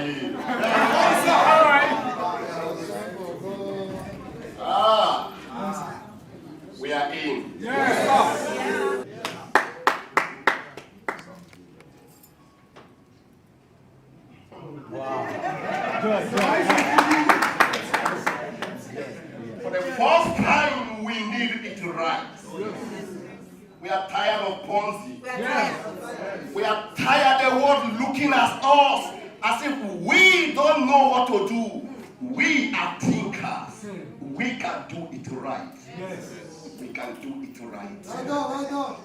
lying. We are in. Yes. Wow. For the first time, we need it right. We are tired of PONZI. We are tired of the world looking at us as if we don't know what to do. We are thinkers. We can do it right. We can do it right.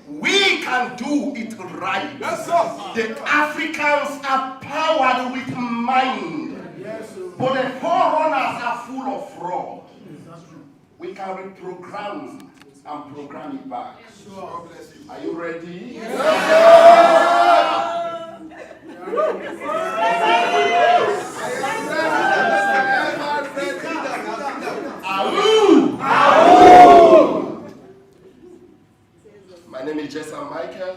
We can do it right. The Africans are powered with mind, but the forerunners are full of fraud. We can reprogram and program it back. Are you ready? Yes. My name is JESAM Michael.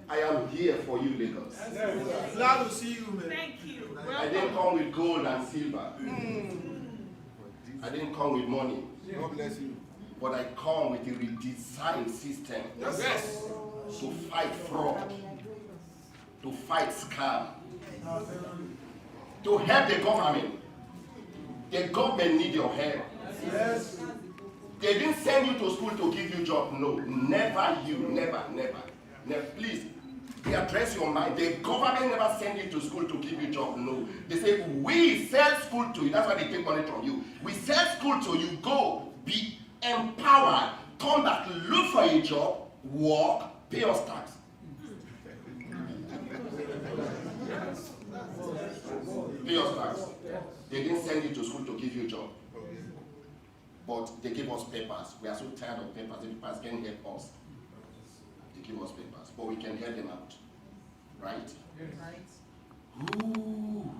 I am here for you, Lagos. Glad to see you, man. Thank you. I didn't come with gold and silver. I didn't come with money. God bless you. But I come with a redesigned system to fight fraud, to fight scam, to help the government. The government need your help. Yes. They didn't send you to school to give you job. No, never you, never. Please, address your mind. The government never send you to school to give you job. No, they say we sell school to you. That's why they take money from you. We sell school to you. Go, be empowered. Come back, look for a job, work, pay us tax. Pay us tax. They didn't send you to school to give you a job. But they give us papers. We are so tired of papers. The papers can't help us. They give us papers, but we can help them out. Right? Right. Ooh.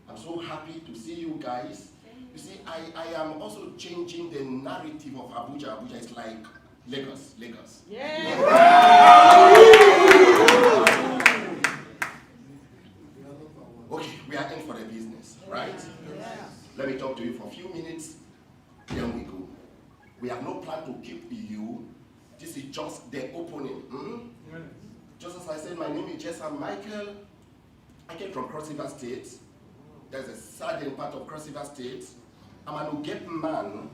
I'm so happy to see you guys. You see, I am also changing the narrative of Abuja. Abuja is like Lagos. Yeah. Okay, we are in for the business, right? Yeah. Let me talk to you for a few minutes, then we go. We have no plan to keep you. This is just the opening. Just as I said, my name is JESAM Michael. I came from Cross River State. There's a southern part of Cross River State. I'm an Uget man,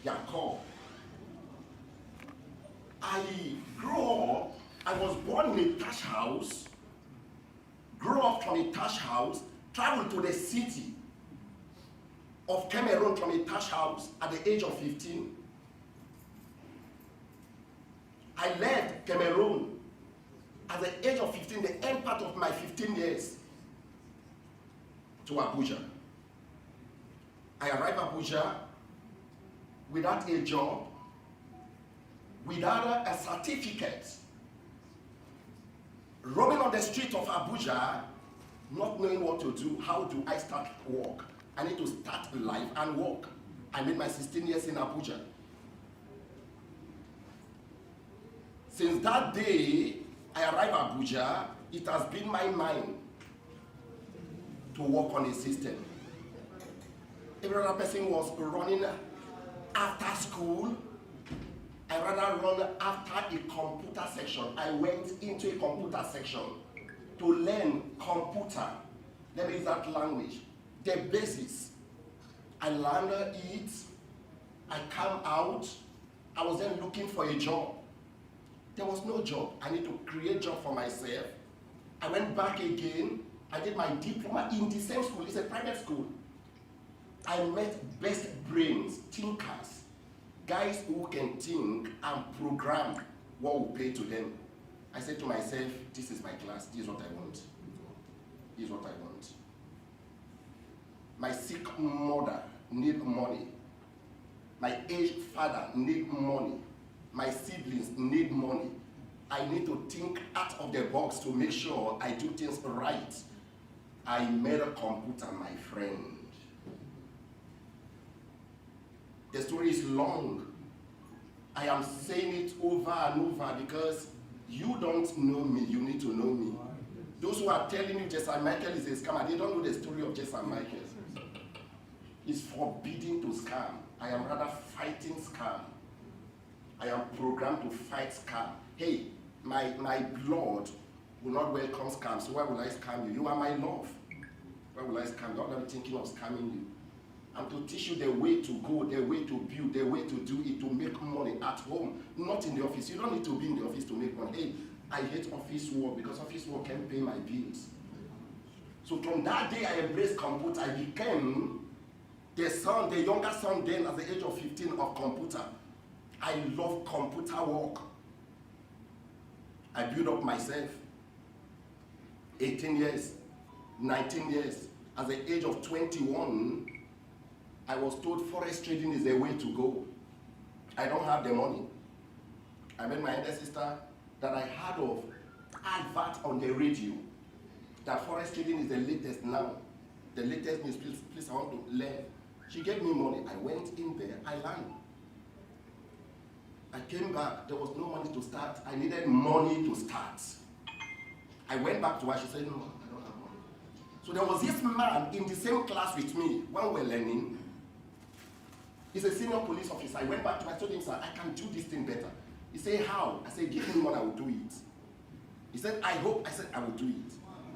Yakob. I was born in a thatch house, grew up from a thatch house, traveled to the city of Cameroon from a thatch house at the age of 15. I left Cameroon at the age of 15, the end part of my 15 years, to Abuja. I arrived at Abuja without a job, without a certificate, roaming on the street of Abuja, not knowing what to do. How do I start work? I need to start life and work. I made my 16 years in Abuja. Since that day I arrived at Abuja, it has been my mind to work on a system. Every other person was running after school. I rather run after a computer section. I went into a computer section to learn computer. Let me use that language. The basis. I learned it. I came out. I was then looking for a job. There was no job. I need to create a job for myself. I went back again. I did my diploma in the same school. It's a private school. I met best brains, thinkers, guys who can think and program what will pay to them. I said to myself, this is my class, this is what I want. This is what I want. My sick mother needs money. My aged father needs money. My siblings need money. I need to think out of the box to make sure I do things right. I made a computer my friend. The story is long. I am saying it over and over because you don't know me, you need to know me. Those who are telling you JESAM Michael is a scammer, they don't know the story of JESAM Michael. It's forbidden to scam. I am rather fighting scam. I am programmed to fight scam. Hey, my blood will not welcome scam, so why will I scam you? You are my love. Why will I scam you? I'm not thinking of scamming you. I'm to teach you the way to go, the way to build, the way to do it, to make money at home, not in the office. You don't need to be in the office to make money. Hey, I hate office work because office work can pay my bills. So from that day I embraced computer. I became the younger son then at the age of 15 of computer. I love computer work. I built up myself. 18 years, 19 years. At the age of 21, I was told forex trading is the way to go. I don't have the money. I met my elder sister that I heard of advert on the radio that forex trading is the latest now. The latest means, please, I want to learn. She gave me money. I went in there, I learned. I came back, there was no money to start. I needed money to start. I went back to her, she said, no, I don't have money. So there was this man in the same class with me when we were learning. He's a senior police officer. I went back to him, I told him, sir, I can do this thing better. He said, how? I said, give me money, I will do it. He said, I hope. I said, I will do it.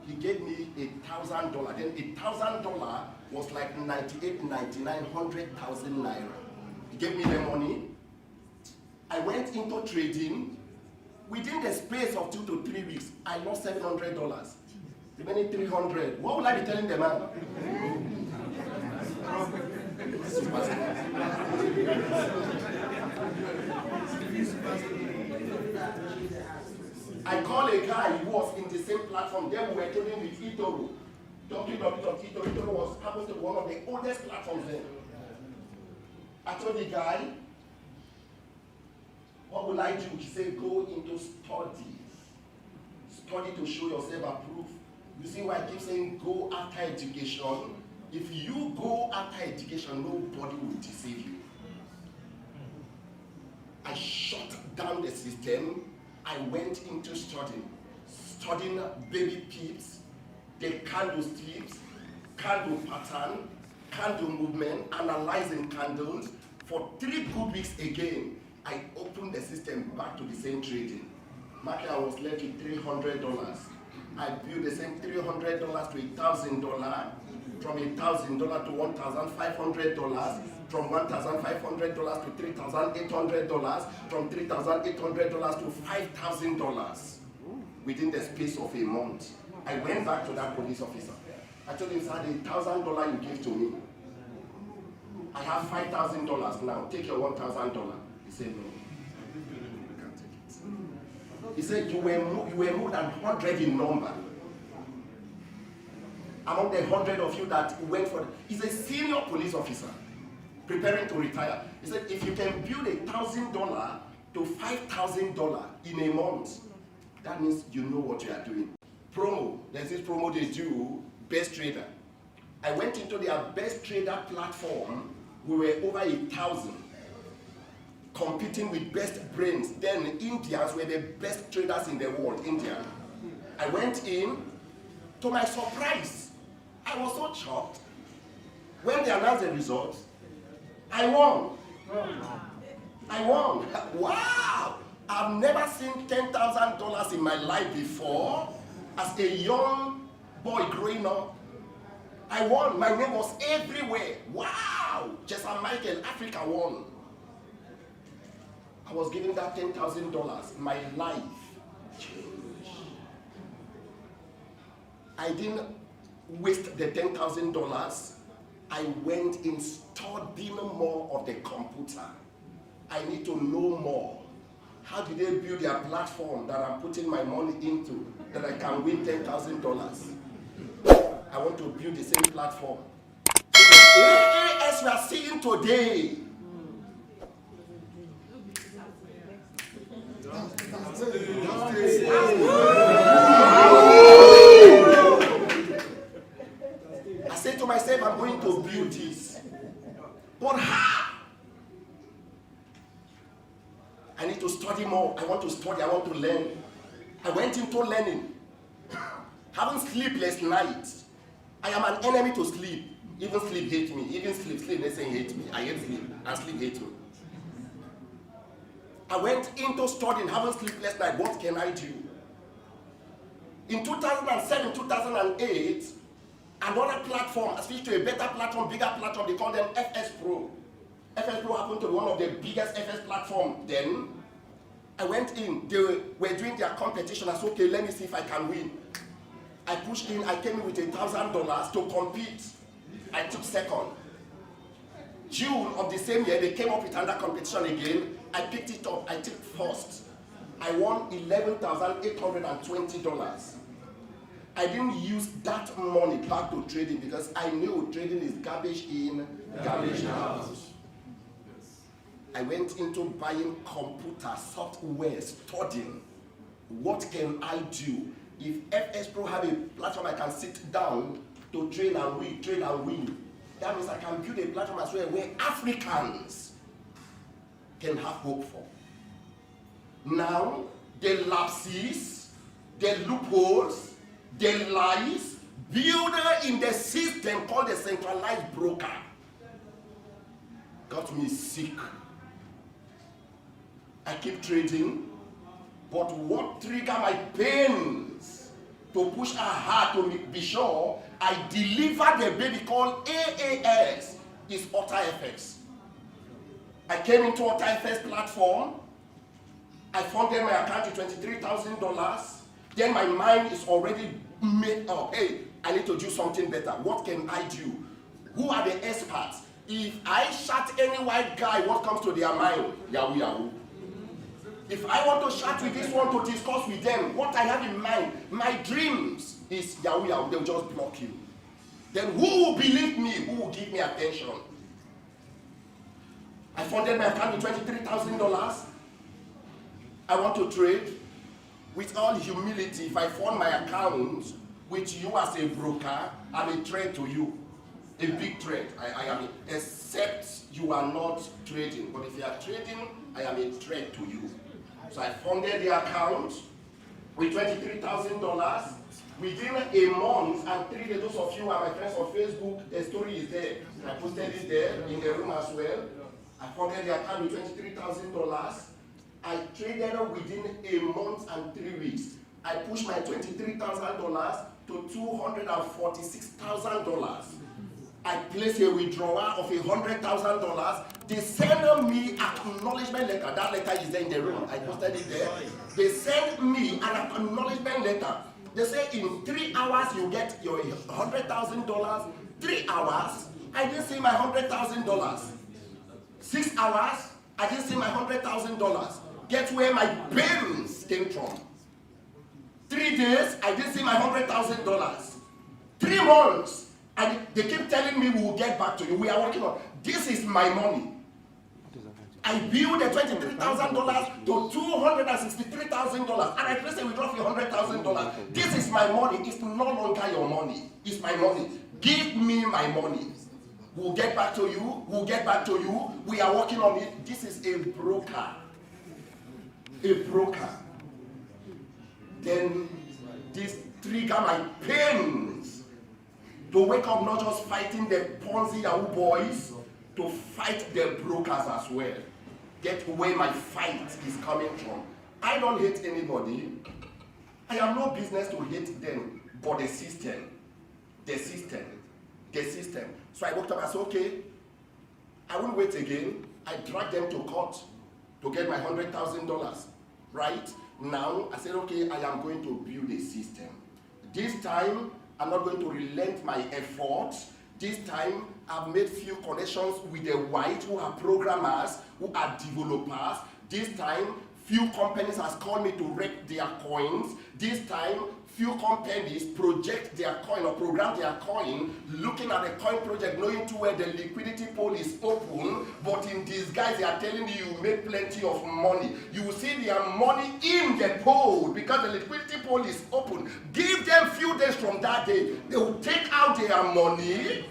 He gave me $1,000. Then $1,000 was like 98, 99, 100,000 naira. He gave me the money. I went into trading. Within the space of 2 to 3 weeks, I lost $700. Remaining 300. What will I be telling the man? I called a guy who was in the same platform. Then we were trading with eToro. Talking about eToro. eToro was happened to be one of the oldest platforms then. I told the guy, what will I do? He said, go into studies. Study to show yourself approved. You see why I keep saying go after education? If you go after education, nobody will deceive you. I shut down the system. I went into studying baby pips, the candle strips, candle pattern, candle movement, analyzing candles. For 3 good weeks again, I opened the system back to the same trading. Market, I was left with $300. I built the same $300 to $1,000, from $1,000 to $1,500, from $1,500 to $3,800, from $3,800 to $5,000 within the space of a month. I went back to that police officer. I told him, sir, the $1,000 you gave to me, I have $5,000 now. Take your $1,000. He said, no, you can't take it. He said, you were more than 100 in number. Among the 100 of you that went for it, he's a senior police officer preparing to retire. He said, if you can build $1,000 to $5,000 in a month, that means you know what you are doing. Promo, there's this promo they do, Best Trader. I went into their Best Trader platform. We were over 1,000 competing with best brains. Then Indians were the best traders in the world, India. I went in, to my surprise, I was so shocked. When they announced the results, I won. I won. Wow! I've never seen $10,000 in my life before. As a young boy growing up, I won. My name was everywhere. Wow! JESAM Michael, Africa won. I was given that $10,000. My life changed. I didn't waste the $10,000. I went in studying more of the computer. I need to know more. How did they build their platform that I'm putting my money into that I can win $10,000? I want to build the same platform. So the AAS we are seeing today, to study, I want to learn. I went into learning. Having sleepless nights. I am an enemy to sleep. Even sleep hates me. Even sleep, they say hate me. I hate sleep, and sleep hates me. I went into studying, having sleepless night. What can I do? In 2007, 2008, another platform, I switched to a better platform, bigger platform, they call them FS Pro. FS Pro happened to be one of the biggest FS platform then. I went in, they were doing their competition. I said, okay, let me see if I can win. I pushed in, I came in with $1,000 to compete. I took second. June of the same year, they came up with another competition again. I picked it up, I took first. I won $11,820. I didn't use that money back to trading because I knew trading is garbage in, garbage out. I went into buying computer software, studying. What can I do? If FS Pro have a platform I can sit down to train and win, that means I can build a platform as well where Africans can have hope for. Now, the lapses, the loopholes, the lies built in the system called the centralized broker got me sick. I keep trading, but what triggered my pains to push hard to be sure I delivered a baby called AAS is Auto FX. I came into Auto FX platform. I funded my account with $23,000. Then my mind is already made up. Hey, I need to do something better. What can I do? Who are the experts? If I shot any white guy, what comes to their mind? Yahoo, Yahoo. If I want to chat with this one to discuss with them, what I have in mind, my dreams is Yahoo, Yahoo. They'll just block you. Then who will believe me? Who will give me attention? I funded my account with $23,000. I want to trade. With all humility, if I fund my account with you as a broker, I'm a trade to you. A big trade. I am, except you are not trading. But if you are trading, I am a trade to you. So I funded the account with $23,000. Within a month and 3 days, those of you who are my friends on Facebook, the story is there. I posted it there in the room as well. I funded the account with $23,000. I traded within a month and 3 weeks. I pushed my $23,000 to $246,000. I placed a withdrawal of $100,000. They sent me an acknowledgement letter. That letter is there in the room. I posted it there. They sent me an acknowledgement letter. They say in 3 hours you get your $100,000. 3 hours, I didn't see my $100,000. 6 hours, I didn't see my $100,000. Get where my pains came from. 3 days, I didn't see my $100,000. 3 months, and they keep telling me we will get back to you. We are working on. This is my money. I built the $23,000 to $263,000, and I placed a withdrawal of $100,000. This is my money. It's no longer your money. It's my money. Give me my money. We'll get back to you. We'll get back to you. We are working on it. This is a broker. A broker. Then this trigger my pains to wake up, not just fighting the Ponzi Yahoo boys, to fight the brokers as well. Get where my fight is coming from. I don't hate anybody. I have no business to hate them, but the system. The system. The system. So I woke up and said, okay, I won't wait again. I dragged them to court to get my $100,000. Right? Now, I said, okay, I am going to build a system. This time, I'm not going to relent my efforts. This time, I've made few connections with the white who are programmers, who are developers. This time, few companies has called me to rake their coins. This time, few companies project their coin or program their coin, looking at the coin project, knowing too well the liquidity pool is open, but in disguise they are telling you you make plenty of money. You will see their money in the pool because the liquidity pool is open. Give them few days from that day, they will take out their money.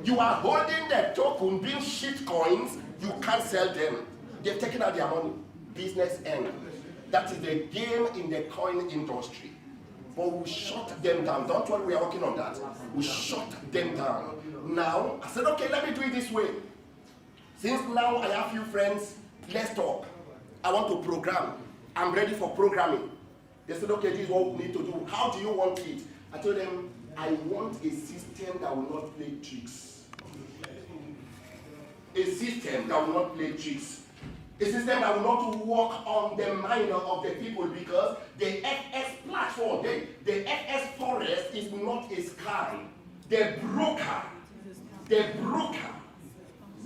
You are holding the token, being shit coins, you can't sell them. They've taken out their money. Business end. That is the game in the coin industry. But we shut them down. Don't worry, we are working on that. We shut them down. Now, I said, okay, let me do it this way. Since now I have few friends, let's talk. I want to program. I'm ready for programming. They said, okay, this is what we need to do. How do you want it? I told them, I want a system that will not play tricks. A system that will not play tricks. A system that will not work on the mind of the people, because the FS platform, the FS FOREX is not a scam. The broker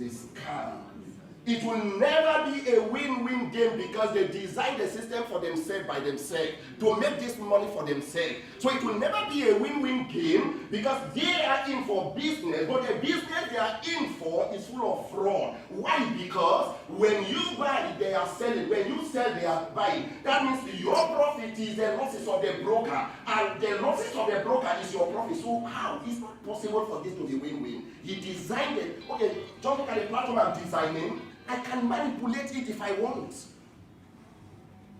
is a scam. It will never be a win-win game, because they design the system for themselves by themselves to make this money for themselves. So it will never be a win-win game, because they are in for business, but the business they are in for is full of fraud. Why? Because when you buy, they are selling. When you sell, they are buying. That means your profit is the losses of the broker, and the losses of the broker is your profit. So how? It's not possible for this to be win-win. He designed it. Okay, just look at the platform I'm designing. I can manipulate it if I want.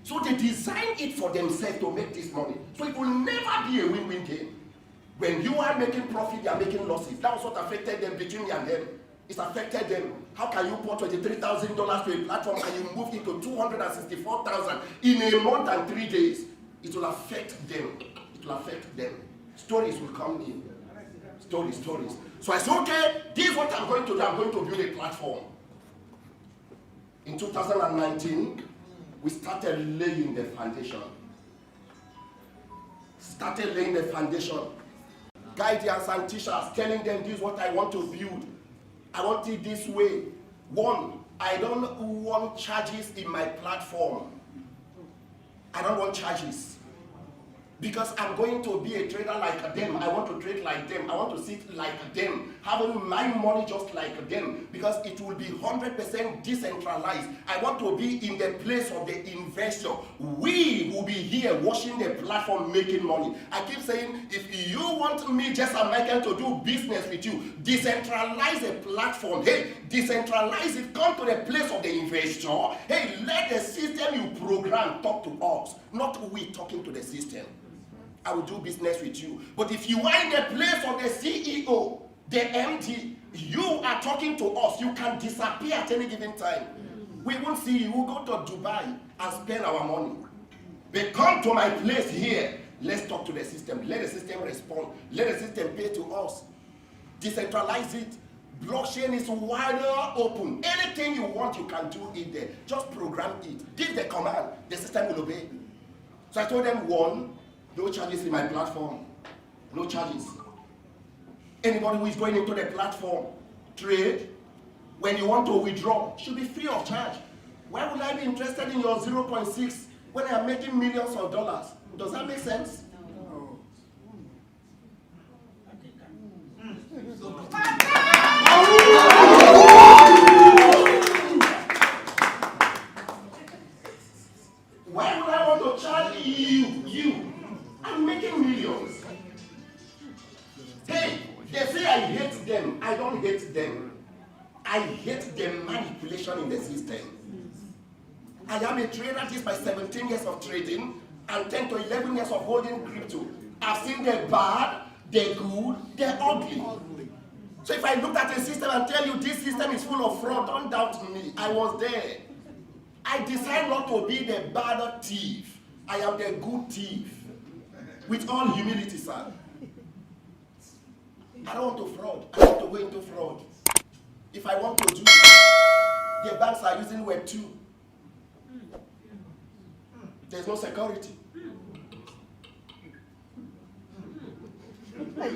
So they design it for themselves to make this money. So it will never be a win-win game. When you are making profit, they are making losses. That was what affected them, between me and them. It affected them. How can you put $23,000 to a platform and you move it to $264,000 in a month and 3 days? It will affect them. It will affect them. Stories will come in. Stories. So I said, okay, this is what I'm going to do. I'm going to build a platform. In 2019, we started laying the foundation. Guidance and teachers, telling them this is what I want to build. I want it this way. One, I don't want charges in my platform. I don't want charges. Because I'm going to be a trader like them. I want to trade like them. I want to sit like them. Having my money just like them. Because it will be 100% decentralized. I want to be in the place of the investor. We will be here watching the platform making money. I keep saying, if you want me, JESAM Michael, to do business with you, decentralize the platform. Hey, decentralize it. Come to the place of the investor. Hey, let the system you program talk to us. Not we talking to the system. I will do business with you. But if you are in the place of the CEO, the MD, you are talking to us, you can disappear at any given time. We won't see you. We'll go to Dubai and spend our money. But come to my place here. Let's talk to the system. Let the system respond. Let the system pay to us. Decentralize it. Blockchain is wider open. Anything you want, you can do it there. Just program it. Give the command. The system will obey. So I told them, one, no charges in my platform. No charges. Anybody who is going into the platform, trade, when you want to withdraw, should be free of charge. Why would I be interested in your 0.6 when I am making millions of dollars? Does that make sense? No. Why would I want to charge you? I'm making millions. Hey, they say I hate them. I don't hate them. I hate the manipulation in the system. I am a trader. This is my 17 years of trading and 10 to 11 years of holding crypto. I've seen the bad, the good, the ugly. So if I look at a system and tell you this system is full of fraud, don't doubt me. I was there. I decided not to be the bad thief. I am the good thief. With all humility, sir. I don't want to fraud. I don't want to go into fraud. If I want to do, the banks are using Web 2. There's no security. But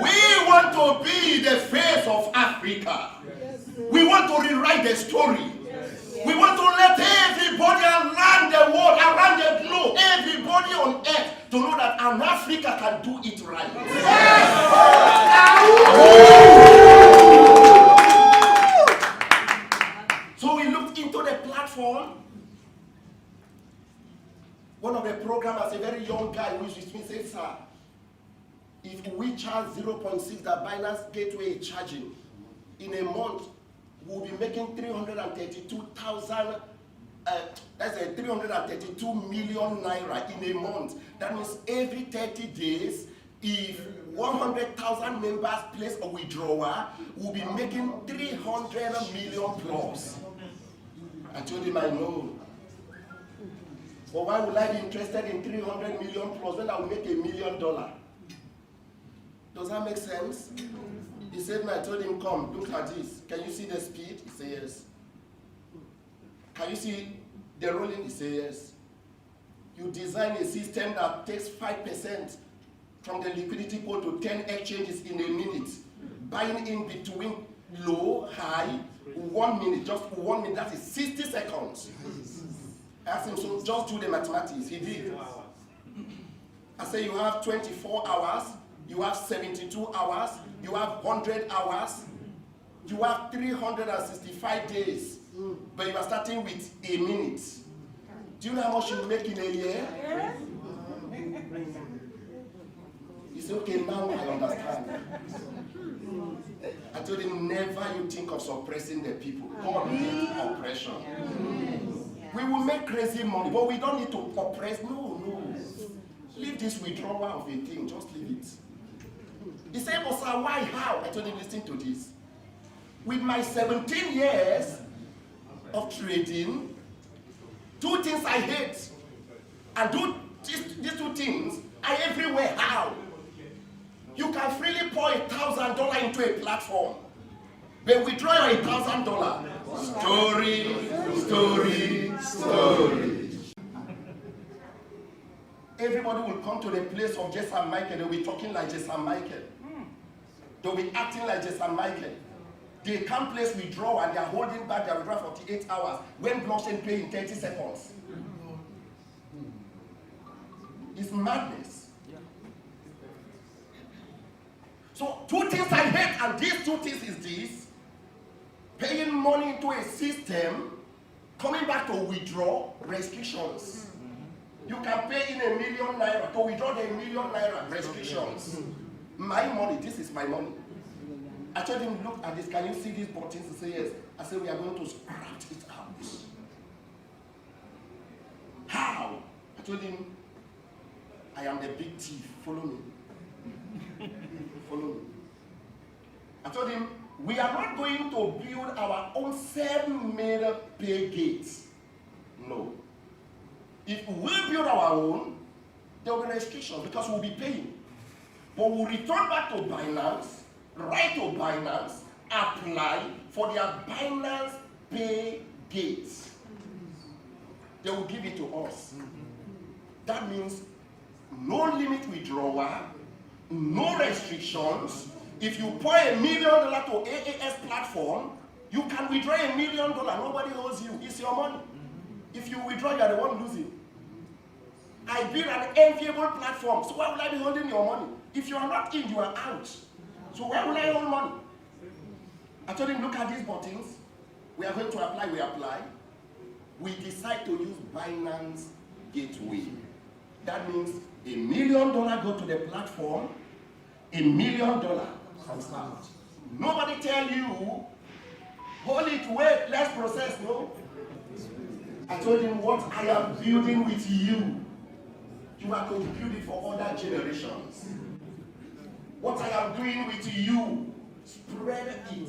we want to be the face of Africa. We want to rewrite the story. We want to let everybody around the world, around the globe, everybody on earth to know that an Africa can do it right. So we looked into the platform. One of the programmers, a very young guy who is with me, said, sir, if we charge 0.6 that Binance Gateway is charging, in a month, we'll be making 332,000, that's a 332 million naira in a month. That means every 30 days, if 100,000 members place a withdrawal, we'll be making 300 million plus. I told him I know. But why would I be interested in 300 million plus when I will make $1 million? Does that make sense? He said, I told him, come, look at this. Can you see the speed? He said, yes. Can you see the rolling? He said, yes. You design a system that takes 5% from the liquidity pool to 10 exchanges in a minute, buying in between low, high, 1 minute, just 1 minute, that is 60 seconds. I asked him, so just do the mathematics. He did. I said, you have 24 hours, you have 72 hours, you have 100 hours, you have 365 days, but you are starting with a minute. Do you know how much you make in a year? Yes. He said, okay, now I understand. I told him, never you think of suppressing the people. God hates oppression. We will make crazy money, but we don't need to oppress. No. Leave this withdrawal of a thing, just leave it. He said, but sir, why, how? I told him, listen to this. With my 17 years of trading, 2 things I hate, and these 2 things are everywhere. How? You can freely pour $1,000 into a platform, but withdraw your $1,000. Story. Everybody will come to the place of JESAM Michael. They'll be talking like JESAM Michael. They'll be acting like JESAM Michael. They can't place withdrawal and they're holding back their withdrawal 48 hours when blockchain pay in 30 seconds. It's madness. So 2 things I hate, and these 2 things is this: paying money into a system, coming back to withdraw, restrictions. You can pay in $1 million naira to withdraw the $1 million naira, restrictions. My money, this is my money. I told him, look at this, can you see these buttons? He said, yes. I said, we are going to scratch it out. How? I told him, I am the big thief, follow me. Follow me. I told him, we are not going to build our own self-made pay gates. No. If we build our own, there will be restrictions because we'll be paying. But we'll return back to Binance, write to Binance, apply for their Binance pay gates. They will give it to us. That means no limit withdrawal, no restrictions. If you pour $1 million to AAS platform, you can withdraw $1 million. Nobody owes you. It's your money. If you withdraw, you are the one losing. I built an enviable platform, so why would I be holding your money? If you are not in, you are out. So why would I hold money? I told him, look at these buttons. We are going to apply, we apply. We decide to use Binance Gateway. That means $1 million go to the platform, $1 million comes out. Nobody tell you, hold it, wait, let's process, no. I told him what I am building with you, you are going to build it for other generations. What I am doing with you, spread it.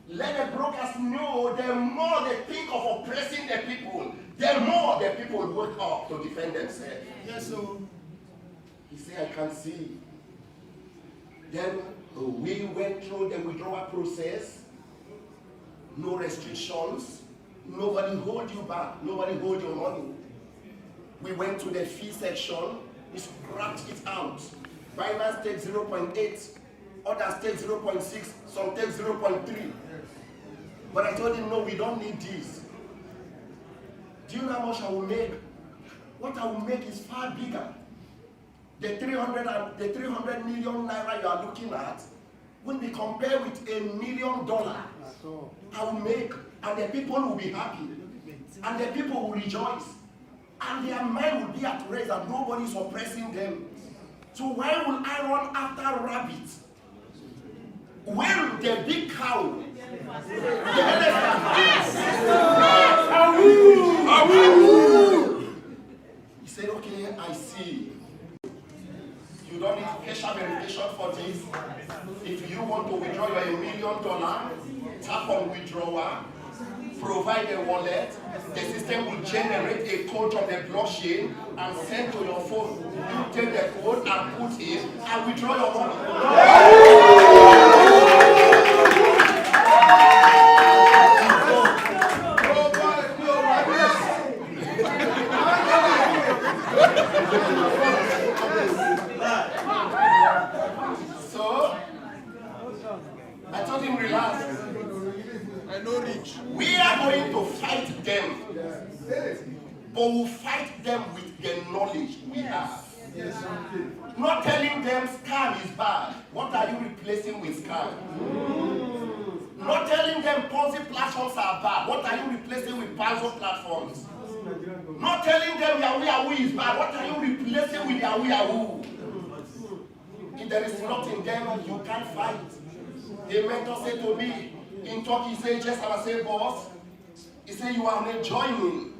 Let the brokers know the more they think of oppressing the people, the more the people work up to defend themselves. Yes, sir. He said, I can see. Then we went through the withdrawal process, no restrictions, nobody hold you back, nobody hold your money. We went to the fee section, we scratched it out. Binance takes 0.8, others take 0.6, some take 0.3. But I told him, no, we don't need this. Do you know how much I will make? What I will make is far bigger. The 300 million naira you are looking at will be compared with $1 million I will make, and the people will be happy, and the people will rejoice, and their mind will be at rest, and nobody is oppressing them. So why will I run after rabbits? When the big cow, the elephant, he said, okay, I see. You don't need facial verification for this. If you want to withdraw your $1 million, tap on withdrawal, provide a wallet, the system will generate a code on the blockchain and send to your phone. You take the code and put in and withdraw your money. So, I told him relax. I know rich. We are going to fight them. But we'll fight them with the knowledge we have. Not telling them scam is bad. What are you replacing with scam? Not telling them PONZI platforms are bad. What are you replacing with PONZI platforms? Not telling them YAHOO is bad. What are you replacing with YAHOO? If there is nothing there, you can't fight. A mentor said to me, in talk, he said, "Yes, I say, boss." He said, "You are joining.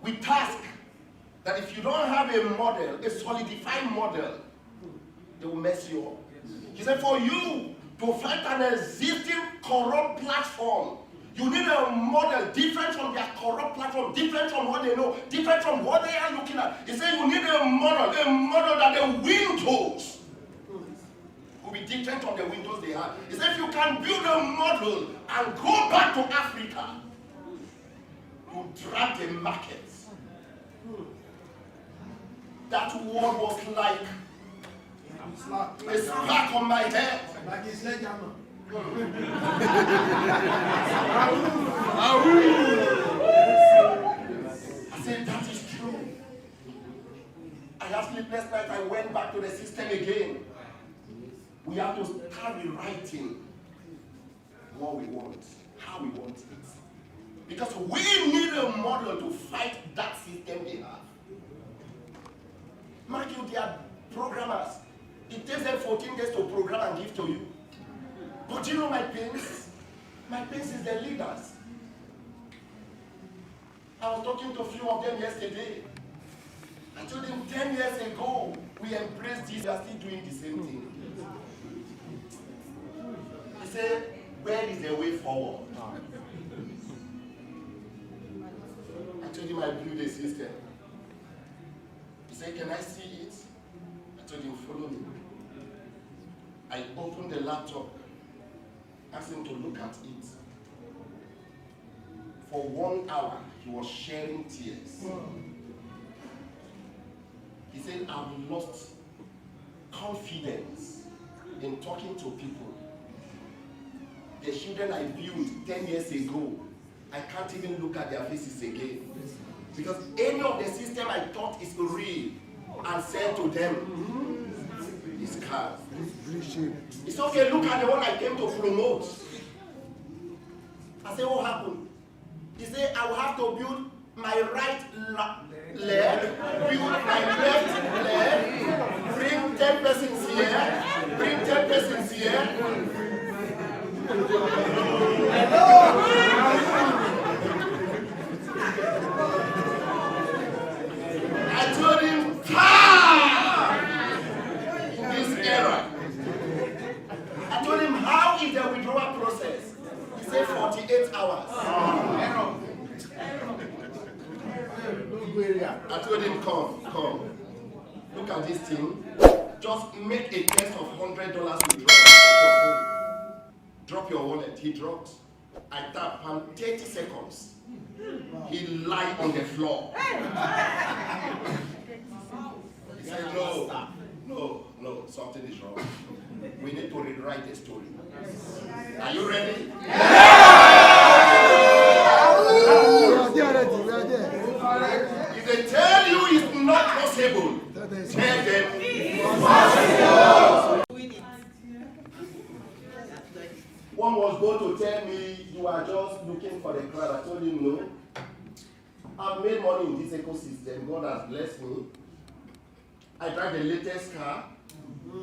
We task that if you don't have a model, a solidified model, they will mess you up." He said, "For you to fight an existing corrupt platform, you need a model different from their corrupt platform, different from what they know, different from what they are looking at." He said, "You need a model that the Windows will be different from the Windows they have." He said, "If you can build a model and go back to Africa, you drag the markets." That word was like a spark on my head. Like a sledgehammer. I said, that is true. I had sleepless night. I went back to the system again. We have to start rewriting what we want, how we want it. Because we need a model to fight that system they have. Mark you, they are programmers. It takes them 14 days to program and give to you. But you know my pains? My pains is the leaders. I was talking to a few of them yesterday. I told them 10 years ago, we embraced this, we are still doing the same thing. He said, where is the way forward? I told him I built a system. He said, can I see it? I told him, follow me. I opened the laptop, asked him to look at it. For 1 hour, he was shedding tears. He said, I've lost confidence in talking to people. The children I built 10 years ago, I can't even look at their faces again. Because any of the system I thought is real and said to them, is scam. It's okay, look at the one I came to promote. I said, what happened? He said, I will have to build my right leg, build my left leg, bring 10 persons here, bring 10 persons here. I told him, in this era. I told him, how is the withdrawal process? He said 48 hours. I told him, come. Look at this thing. Just make a test of $100 withdrawal. Drop your wallet. He dropped. I tapped and 30 seconds. He lied on the floor. He said, no, something is wrong. We need to rewrite the story. Are you ready? If they tell you it's not possible, tell them it's possible. One was going to tell me, you are just looking for the crowd. I told him, no. I've made money in this ecosystem. God has blessed me. I drive the latest car.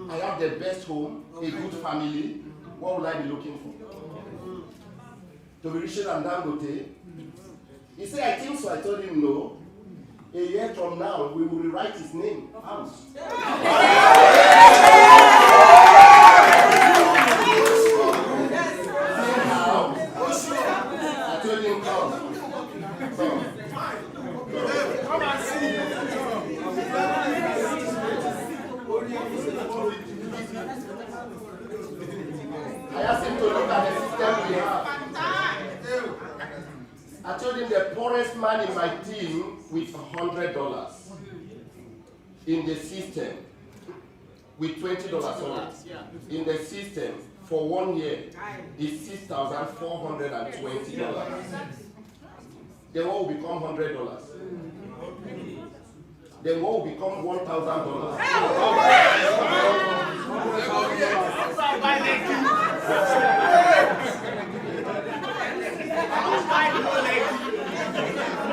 I have the best home, a good family. What will I be looking for? To be richer than Dangote? He said, I think so. I told him no. A year from now, we will rewrite his name out. I told him, come. Come and see. I asked him to look at the system we have. I told him the poorest man in my team with $100 in the system, with $20 in the system for 1 year is $6,420. Then what will become $100? Then what will become $1,000?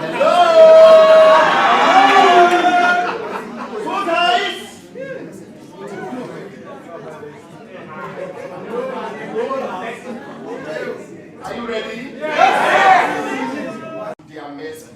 Hello! So guys, are you ready? Yes! They are messy.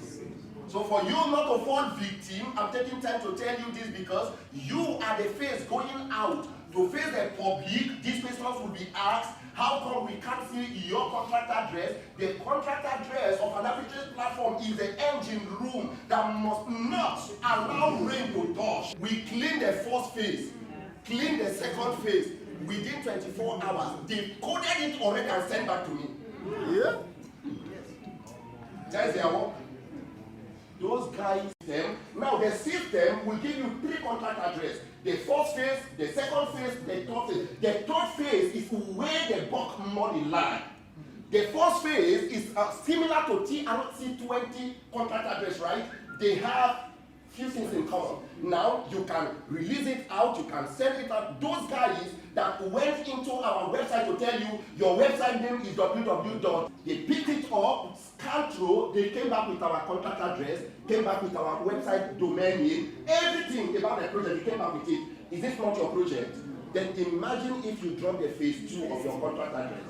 So for you not to fall victim, I'm taking time to tell you this because you are the face going out to face the public. These questions will be asked. How come we can't see your contract address? The contract address of an arbitrage platform is the engine room that must not allow rain to touch. We clean the first phase, clean the second phase. Within 24 hours, they coded it already and sent back to me. Yeah? That's their work. Those guys, now the system will give you 3 contract addresses. The first phase, the second phase, the third phase. The third phase is where the bulk money lies. The first phase is similar to TRC20 contract address, right? They have few things in common. Now you can release it out, you can send it out. Those guys that went into our website to tell you your website name is www. They picked it up, scanned through, they came back with our contact address, came back with our website domain name, everything about the project, they came back with it. Is this not your project? Then imagine if you drop the phase 2 of your contract address.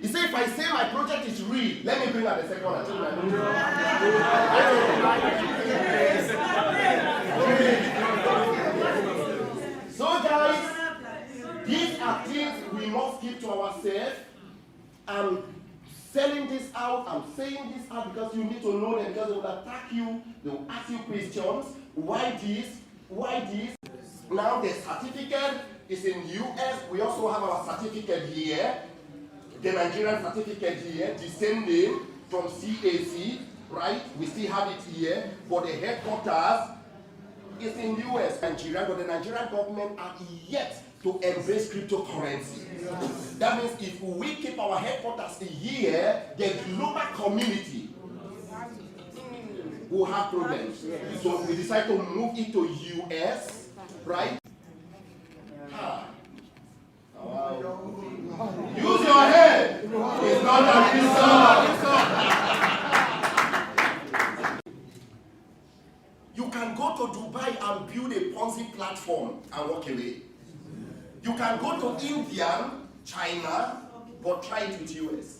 He said, if I say my project is real, let me bring out the second one. I told you So guys, these are things we must keep to ourselves. I'm selling this out, I'm saying this out because you need to know them, because they will attack you, they will ask you questions. Why this? Why this? Now the certificate is in US. We also have our certificate here. The Nigerian certificate here, the same name from CAC, right? We still have it here, but the headquarters is in US, Nigeria, but the Nigerian government are yet to embrace cryptocurrency. That means if we keep our headquarters here, the global community will have problems. So we decide to move it to US, right? Wow. Use your head. It's not an insult. You can go to Dubai and build a PONZI platform and walk away. You can go to India, China, but try it with US.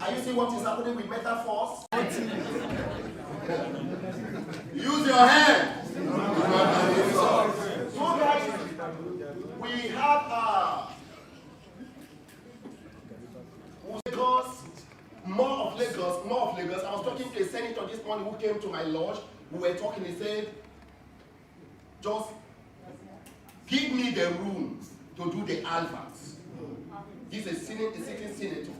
Are you seeing what is happening with metaphors? Use your head. It's not an insult. So guys, we have Lagos, more of Lagos. I was talking to a senator this morning who came to my lodge. We were talking, he said, just give me the room to do the adverts. He's a sitting senator.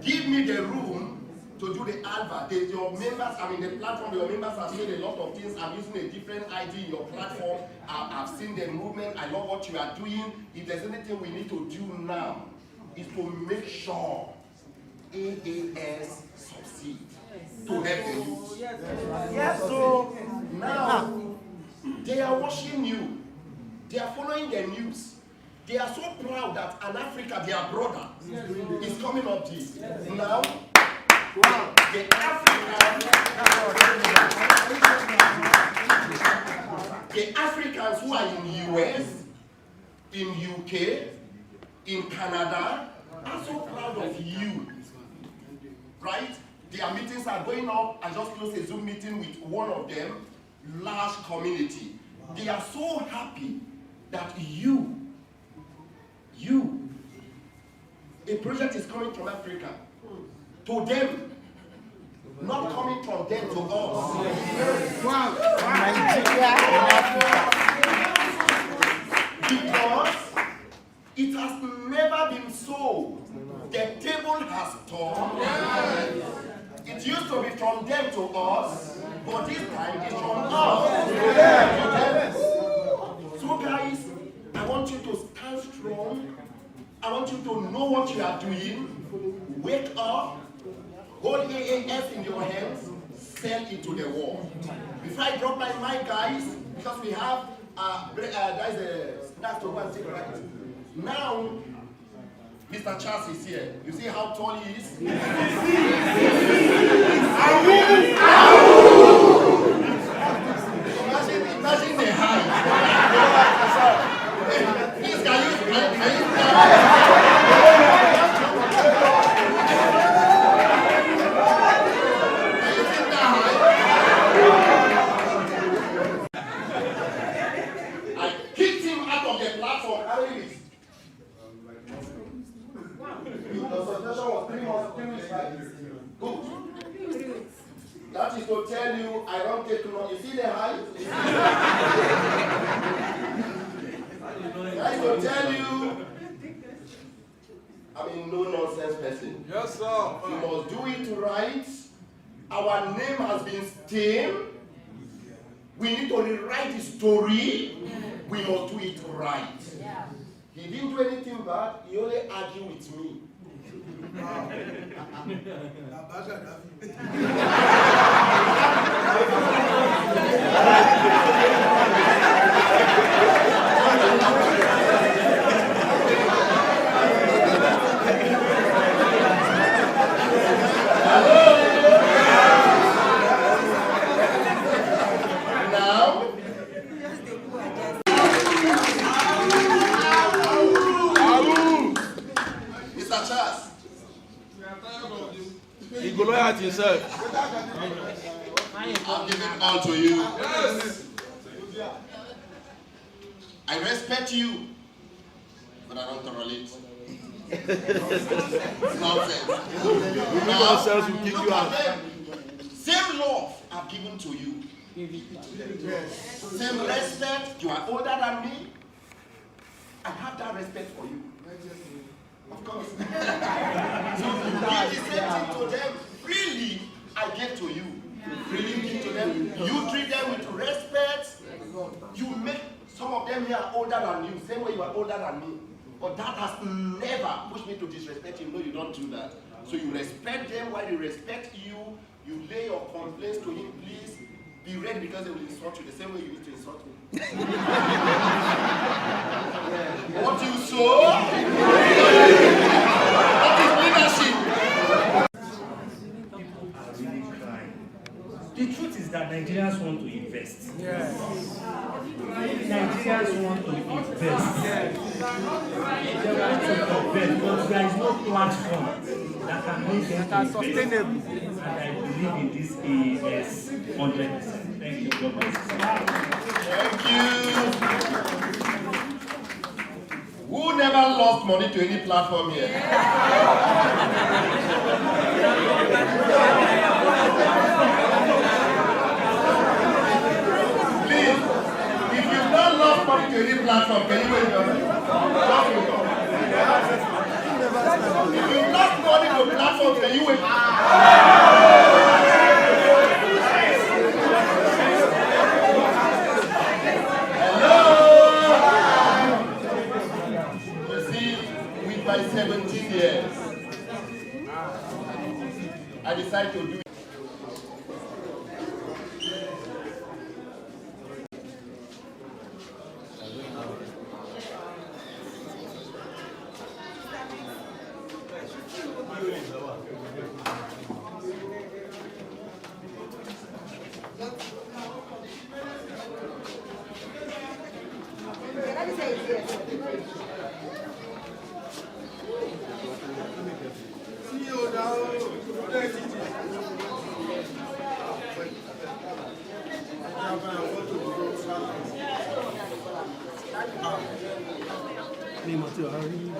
Give me the room to do the advert. Your members, the platform, your members have seen a lot of things. I'm using a different ID in your platform. I've seen the movement. I love what you are doing. If there's anything we need to do now, is to make sure AAS succeed to help the youth. Yes, so now they are watching you. They are following the news. They are so proud that an Africa, their brother, is coming up this. Now, the African The Africans who are in US, in UK, in Canada, are so proud of you. Right? Their meetings are going up. I just closed a Zoom meeting with one of them, large community. They are so happy that a project is coming from Africa to them, not coming from them to us. Wow. Because it has never been so. The table has turned. It used to be from them to us, but this time it's from us. So guys, I want you to stand strong. I want you to know what you are doing. Wake up, hold AAS in your hands, sell it to the world. Before I drop my mic, guys, because we have there's a snack to go and take right. Now, Mr. Charles is here. You see how tall he is? Imagine the height. Please, can you I kicked him out of the platform. How many weeks? The consultation was 3 months, 3 weeks, right? Good. That is to tell you I don't take long. You see the height? That is to tell you I'm a no-nonsense person. Yes, sir. You must do it right. Our name has been stained. We need to rewrite the story. We must do it right. He didn't do anything bad. He only argued with me. Yourself. I'll give it all to you. Yes. I respect you, but I don't tolerate nonsense. Ourselves will kick you out. Same love I've given to you. Same respect. You are older than me. I have that respect for you. Of course. So you give the same thing to them. Really, I give to you. Really give to them. You treat them with respect. You make some of them here older than you, same way you are older than me. But that has never pushed me to disrespect you. No, you don't do that. So you respect them while they respect you. You lay your complaints to him, please. Be ready because they will insult you the same way you need to insult me. What you sow? What is leadership? The truth is that Nigerians want to invest. Yes. Nigerians want to invest. Yes. They want to invest, but there is no platform that can make them sustainable. And I believe in this AES 100%. Thank you, God bless you. Thank you. Who never lost money to any platform here? Please, if you've not lost money to any platform, can you wait a minute? If you've lost money to platform, can you wait? By 17 years, I decided to do it. Hello.